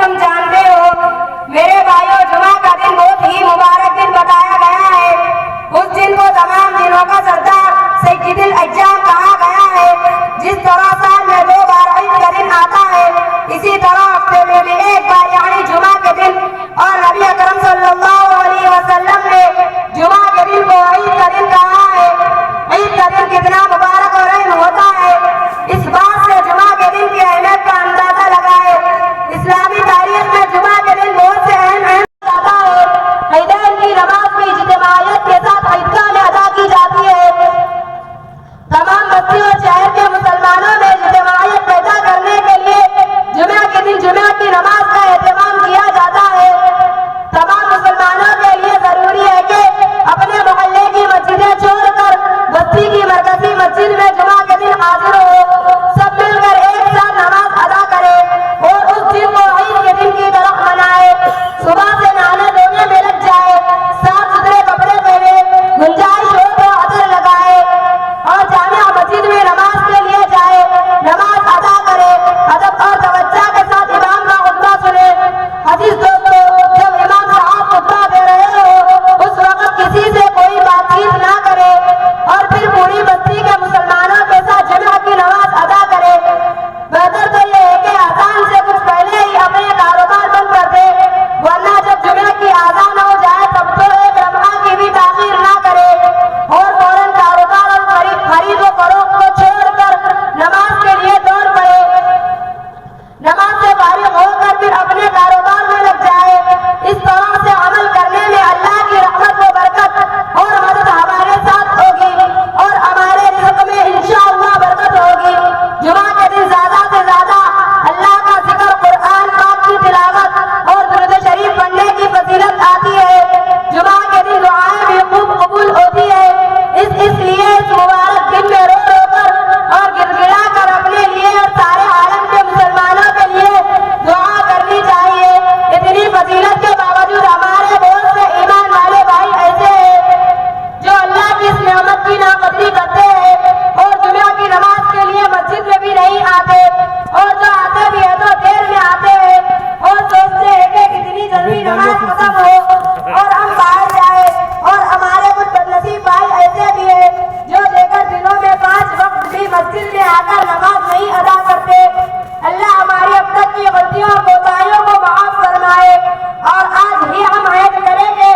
تم جانتے ہو میرے بھائیوں، جمعہ کا دن بہت ہی مبارک دن بتایا گیا ہے۔ اس دن کو تمام دنوں کا سردار سید الاجام کہا گیا ہے۔ جس طرح سال میں 2 بار عید کا دن آتا ہے، اسی طرح ہفتے میں بھی 1 بار یعنی جمعہ کے دن، اور نبی اکرم صلی اللہ علیہ وسلم نے جمعہ کے دن کو عید کا دن کہا ہے۔ عید کا دن کتنا مبارک اور اہم ہوتا ہے، اس بات سے جمعہ کے دن کی اہمیت کا اندازہ لگائے۔ اسلامی تاریخ میں جمعہ کے دن بہت سے اہم آتا ہے۔ عیدین کی نماز بھی اجتماعیت کے ساتھ عیدگاہ میں ادا کی جاتی ہے۔ تمام بستی اور شہر کے مسلمانوں میں اجتماعیت پیدا کرنے کے لیے جمعہ کے دن جمعہ کی نماز کا اہتمام کیا جاتا ہے۔ تمام مسلمانوں کے لیے ضروری ہے کہ اپنے محلے کی مسجدیں چھوڑ کر بستی کی مرکزی مسجد میں جمعہ کے دن حاضر ہو، سب مل کر ایک ساتھ نماز ادا کرے اور اس دن کو عید کے دن کی طرح منائے۔ صبح سے نہانے دھونے میں لگ جائے، صاف ستھرے کپڑے پہنے، گنجائش ہو تو عطر لگائے اور جامع مسجد میں نماز کے لیے جائے، نماز ادا کرے، ادب اور توجہ کے ساتھ امام کا خطبہ سنے۔ عزیز دوستو، جب امام صاحب خطبہ دے رہے ہو اس وقت کسی سے کوئی بات چیت نہ کرے اور پھر پوری بستی کے مسلمانوں کے ساتھ جمعہ کی نماز ادا کرے۔ بہتر تو یہ ہے کہ اذان سے کچھ پہلے ہی اپنے کاروبار بند کر دے، ورنہ جب جمعہ کی اذان ہو جائے تب تو ایک لمحہ کی بھی تاخیر نہ کرے اور فوراً کاروبار اور خرید و فروخت کو چھوڑ کر نماز کے لیے دوڑ پڑے۔ نماز سے فارغ ہو کر پھر اپنے کاروبار میں لگ جائے۔ اس طرح سے عمل کرنے میں اللہ کی رحمت و برکت اور مدد ہمارے ساتھ ہوگی اور ہمارے رزق میں انشاءاللہ برکت ہوگی۔ جمعہ کے دن زیادہ سے زیادہ اللہ کا ذکر، قرآن پاک کی تلاوت اور درود شریف پڑھنے کی فضیلت آتی ہے۔ جمعہ کے دن دعائیں بھی خوب قبول ہوتی ہے۔ اس لیے اس مبارک دن میں رو رو کر اور گر گڑا کر اپنے لیے اور سارے عالم کے مسلمانوں کے لیے دعا کرنی چاہیے۔ اتنی فضیلت کے باوجود ہمارے بہت سے ایمان والے بھائی ایسے ہیں جو اللہ کی اس نعمت کی ناقدری کرتے ہیں اور جمعہ کی نماز کے لیے مسجد میں بھی نہیں آتے، اور جو آتے بھی ہیں تو دیر میں آتے ہیں اور سوچتے ہیں کہ کتنی جلدی نماز ختم ہو اور ہم باہر جائیں۔ اور ہمارے کچھ بدنصیب بھائی ایسے بھی ہیں جو دیگر دنوں میں 5 وقت بھی مسجد میں آ کر نماز نہیں ادا کرتے۔ اللہ ہماری اب تک کی غلطیوں اور کوتاہیوں کو معاف فرمائے، اور آج ہی ہم عہد کریں گے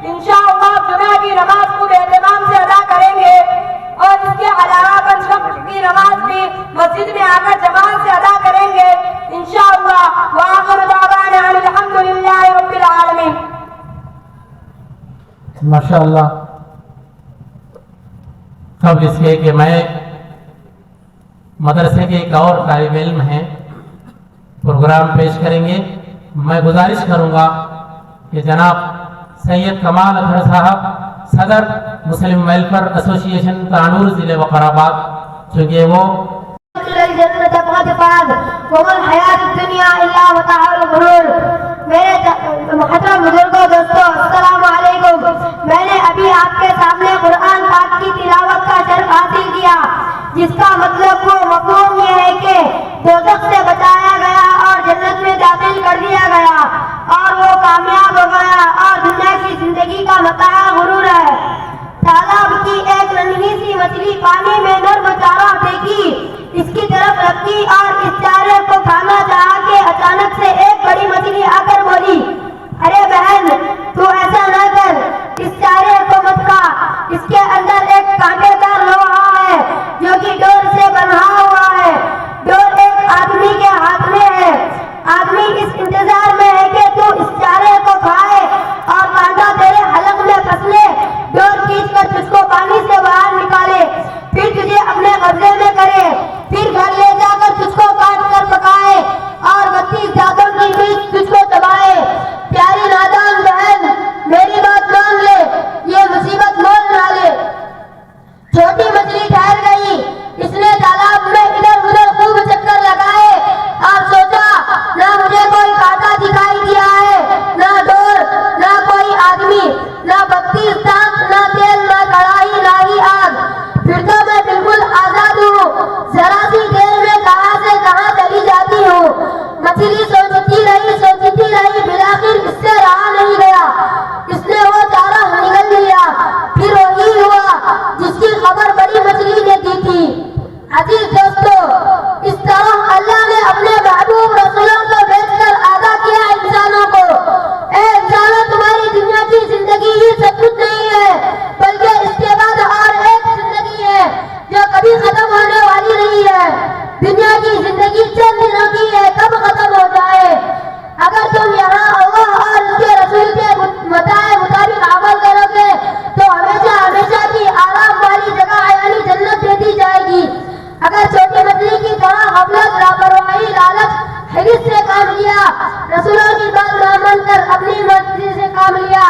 انشاءاللہ جمعہ کی نماز خوب اہتمام سے ادا کریں گے، اور اس کے علاوہ 5 وقت کی نماز بھی مسجد میں آ کر جماعت سے ادا کریں گے انشاءاللہ۔ وآخر دعوانا ان الحمدللہ رب العالمین۔ ماشاءاللہ۔ قبل اس کے کہ میں مدرسے کے ایک اور طالب علم ہیں پروگرام پیش کریں گے، میں گزارش کروں گا کہ جناب سید کمال اطہر صاحب صدر مسلم ویلفیئر ایسوسی ایشن تانور ضلع وقار آباد، چونکہ وہ میرے محترم بزرگوں، دوستوں، السلام علیکم۔ میں نے ابھی آپ کے سامنے قرآن پاک کی تلاوت کا شرف حاصل کیا، جس کا مطلب و مفہوم یہ ہے کہ دوزخ سے بچایا گیا اور جنت میں داخل کر دیا گیا اور وہ کامیاب ہو گیا، اور دنیا کی زندگی کا متاع غرور ہے۔ تالاب کی ایک ننھی سی مچھلی پانی میں نرم چارہ پھینکی، اس کی طرف رکھی اور اس چارے کو کھانا چاہا کہ اچانک سے ایک بڑی مچھلی آ کر بولی، ارے بہن تو ایسا نہ کر، اس چارے کو مت کھا، اس کے اندر ایک کانٹے دار لوہا ہے جو کہ ڈور سے بندھا ہوا ہے، ڈور ایک آدمی کے ہاتھ میں ہے، آدمی اس انتظار میں ہے کہ تو اس چارے کو کھائے اور کانٹا تیرے حلق میں پھنس لے، ڈور کھینچ کر تجھ کو پانی سے باہر نکالے، پھر تجھے اپنے قبضے میں کرے، پھر گھر لے جا کر تجھ کو کاٹ کر پکائے اور 32 چلتی رہی، بالآخر اس سے رہا نہیں گیا، اس نے وہ چارہ نگل لیا، پھر وہی ہوا جس کی خبر بڑی مچھلی نے دی تھی۔ عزیز دوستو، اس طرح اللہ نے اپنے محبوب رسولوں کو بھیج کر آگاہ کیا انسانوں کو، اے انسانوں، تمہاری دنیا کی زندگی ہی سب کچھ نہیں ہے، بلکہ اس کے بعد اور ایک زندگی ہے جو کبھی ختم ہونے والی نہیں ہے۔ دنیا کی زندگی چند دنوں کی ہے، کب ختم ہو جائے۔ اگر تم یہاں اللہ اور اس کے رسول کے بتائے مطابق عمل کرو گے تو ہمیشہ ہمیشہ کی آرام والی جگہ یعنی جنت دے دی جائے گی۔ اگر چھوٹی مچھلی کی طرح غفلت، لاپرواہی، لالچ، حرص سے کام لیا، رسولوں کی بات نہ مان کر اپنی مرضی سے کام لیا،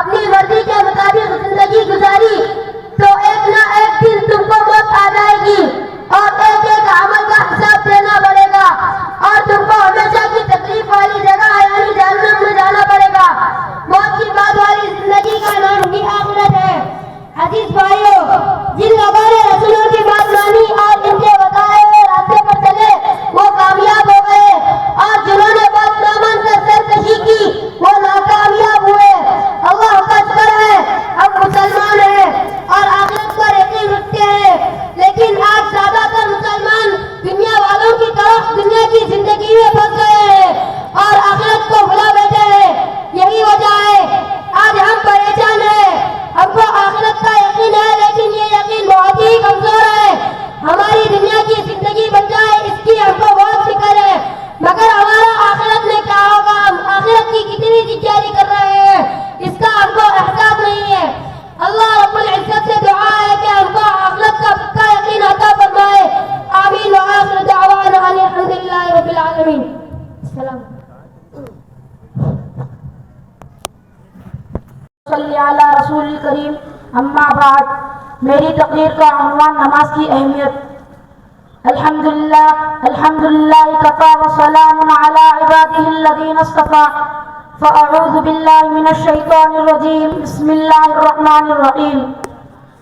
اپنی مرضی کے مطابق زندگی گزاری، تو ایک نہ ایک دن تم کو موت آ جائے گی اور ایک ایک عمل کا حساب دینا پڑے گا، اور تم کو ہمیشہ کی تکلیف والی جگہ یعنی جہنم میں جانا پڑے گا۔ موت کی بعد والی زندگی کا نام ہی آخرت ہے۔ عزیز بھائیو، جن لوگوں نے رسولوں کی بات مانی اور ان کے بتائے ہوئے راستے پر چلے وہ کامیاب ہو گئے، اور جنہوں نے بات نہ مان کر سرکشی کی وہ ناکامیاب ہوئے۔ اللہ کا شکر ہے ہم مسلمان ہیں اور آخرت پر یقین رکھتے ہیں، لیکن آج زیادہ تر مسلمان دنیا والوں کی طرف دنیا کی زندگی میں پھنس گئے ہیں اور آخرت کو بھلا بیٹھے ہیں۔ یہی وجہ ہے آج ہم پریشان ہیں۔ ہم کو آخرت کا یقین ہے، لیکن یہ یقین بہت ہی کمزور ہے۔ ہماری دنیا کی زندگی بن جائے اس کی ہم کو بہت فکر ہے، مگر ہمارا آخرت میں کیا ہوگا، ہم آخرت کی کتنی تیاری کر رہے ہیں اس کا ہم کو احساس نہیں ہے۔ اللہ رب العزت سے دعا ہے کہ ہم کو آخرت کا پکا یقین عطا فرمائے۔ آمین وآخر دعوانا ان الحمد للہ رب العالمین۔ السلام صلی علی رسول کریم۔ اما بعد، میری تقریر کا عنوان نماز کی اہمیت۔ الحمدللہ کفا وسلام علی عبادہ الذین اصطفی۔ فاعوذ باللہ من الشیطان الرجیم، بسم اللہ الرحمن الرحیم۔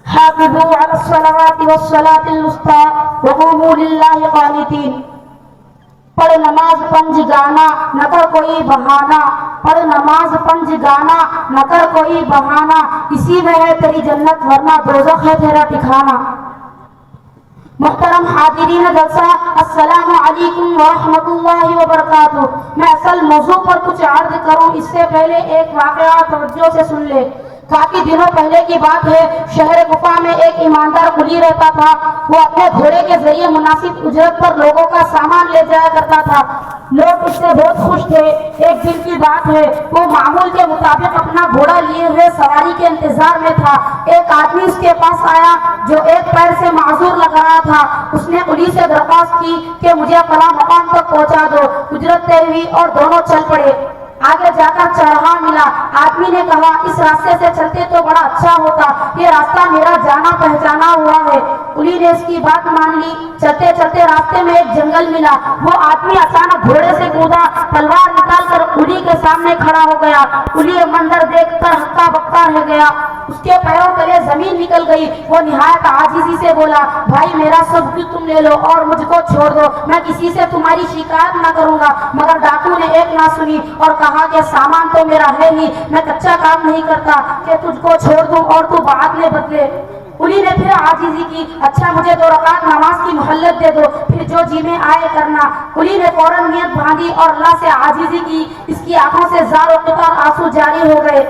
حافظوا علی الصلوات والصلاة الوسطی وقوموا للہ قانتین۔ پڑھ نماز پنج گانا نہ کر کوئی بہانہ، پڑھ نماز پنج گانا نہ کر کوئی بہانہ، اسی میں ہے تیری جنت ورنہ دوزخ ہے تیرا ٹھکانہ۔ محترم حاضرین جلسہ، السلام علیکم ورحمۃ اللہ وبرکاتہ۔ میں اصل موضوع پر کچھ عرض کروں اس سے پہلے ایک واقعہ توجہ سے سن لے۔ کافی دنوں پہلے کی بات ہے، شہر کوفہ میں ایک ایماندار قلی رہتا تھا۔ وہ اپنے گھوڑے کے ذریعے مناسب اجرت پر لوگوں کا سامان لے جایا کرتا تھا۔ لوگ اس سے بہت خوش تھے۔ ایک دن کی بات ہے، وہ معمول کے مطابق اپنا گھوڑا لیے ہوئے سواری کے انتظار میں تھا۔ ایک آدمی اس کے پاس آیا جو ایک پیر سے معذور لگ رہا تھا۔ اس نے قلی سے درخواست کی کہ مجھے فلاں مقام تک پہنچا دو۔ اجرت طے ہوئی اور دونوں چل پڑے۔ آگے جا کر چرخا ملا۔ آدمی نے کہا اس راستے سے چلتے تو بڑا اچھا ہوتا، یہ راستہ میرا جانا پہچانا ہوا ہے۔ قلی نے اس کی بات مان لی۔ چلتے چلتے راستے میں ایک جنگل ملا۔ وہ آدمی اچانک گھوڑے سے کودا، تلوار نکال کر قلی کے سامنے کھڑا ہو گیا۔ قلی یہ منظر دیکھ کر ہکا بکا رہ گیا، اس کے پیروں تلے زمین نکل گئی۔ وہ نہایت عاجزی سے بولا، بھائی میرا سب کچھ تم لے لو اور مجھ کو چھوڑ دو، میں کسی سے تمہاری شکایت نہ کروں گا۔ مگر ڈاکو نے ایک نہ سنی اور کہا کہ سامان تو میرا ہے ہی، میں کچا کام نہیں کرتا کہ تجھ کو چھوڑ دوں اور تو بعد میں بدلے۔ قلی نے پھر عاجزی کی، اچھا مجھے 2 رکعت نماز کی مہلت دے دو، پھر جو جی میں آئے کرنا۔ قلی نے فوراً نیت باندھی اور اللہ سے عاجزی کی۔ اس کی آنکھوں سے زار و قطار آنسو جاری ہو گئے۔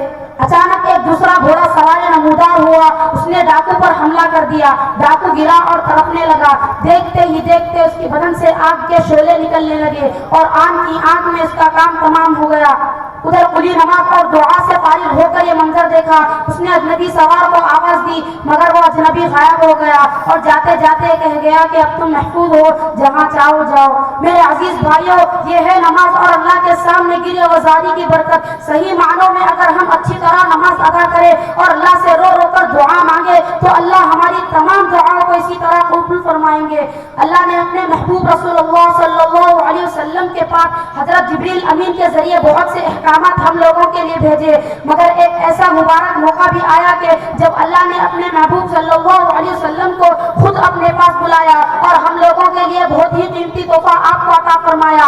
اچانک ایک دوسرا گھوڑا سوار نمودار ہوا، اس نے ڈاکو پر حملہ کر دیا۔ ڈاکو گرا اور تڑپنے لگا۔ دیکھتے ہی دیکھتے اس کے بدن سے آگ کے شعلے نکلنے لگے اور آنکھ کی آنکھ میں اس کا کام تمام ہو گیا۔ ادھر قلی نماز اور دعا سے فارغ ہو کر یہ منظر دیکھا۔ اس نے اجنبی سوار کو آواز دی مگر وہ اجنبی غائب ہو گیا اور جاتے جاتے کہہ گیا کہ اب تم محفوظ ہو، جہاں چاہو جاؤ۔ میرے عزیز بھائیوں، یہ ہے نماز اور اللہ کے سامنے گرے وزاری کی برکت۔ صحیح معنوں میں اگر ہم اچھی طرح نماز ادا کرے اور اللہ سے رو رو کر دعا مانگے تو اللہ ہماری تمام دعاؤں کو اسی طرح قبول فرمائیں گے۔ اللہ نے اپنے محبوب رسول اللہ صلی اللہ علیہ وسلم کے پاس حضرت جبریل امین کے ذریعے بہت سے احکامات ہم لوگوں کے لیے بھیجے، مگر ایک ایسا مبارک موقع بھی آیا کہ جب اللہ نے اپنے محبوب صلی اللہ علیہ وسلم کو خود اپنے پاس بلایا اور ہم لوگوں کے لیے بہت ہی قیمتی تحفہ آپ کو عطا فرمایا،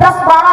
10-12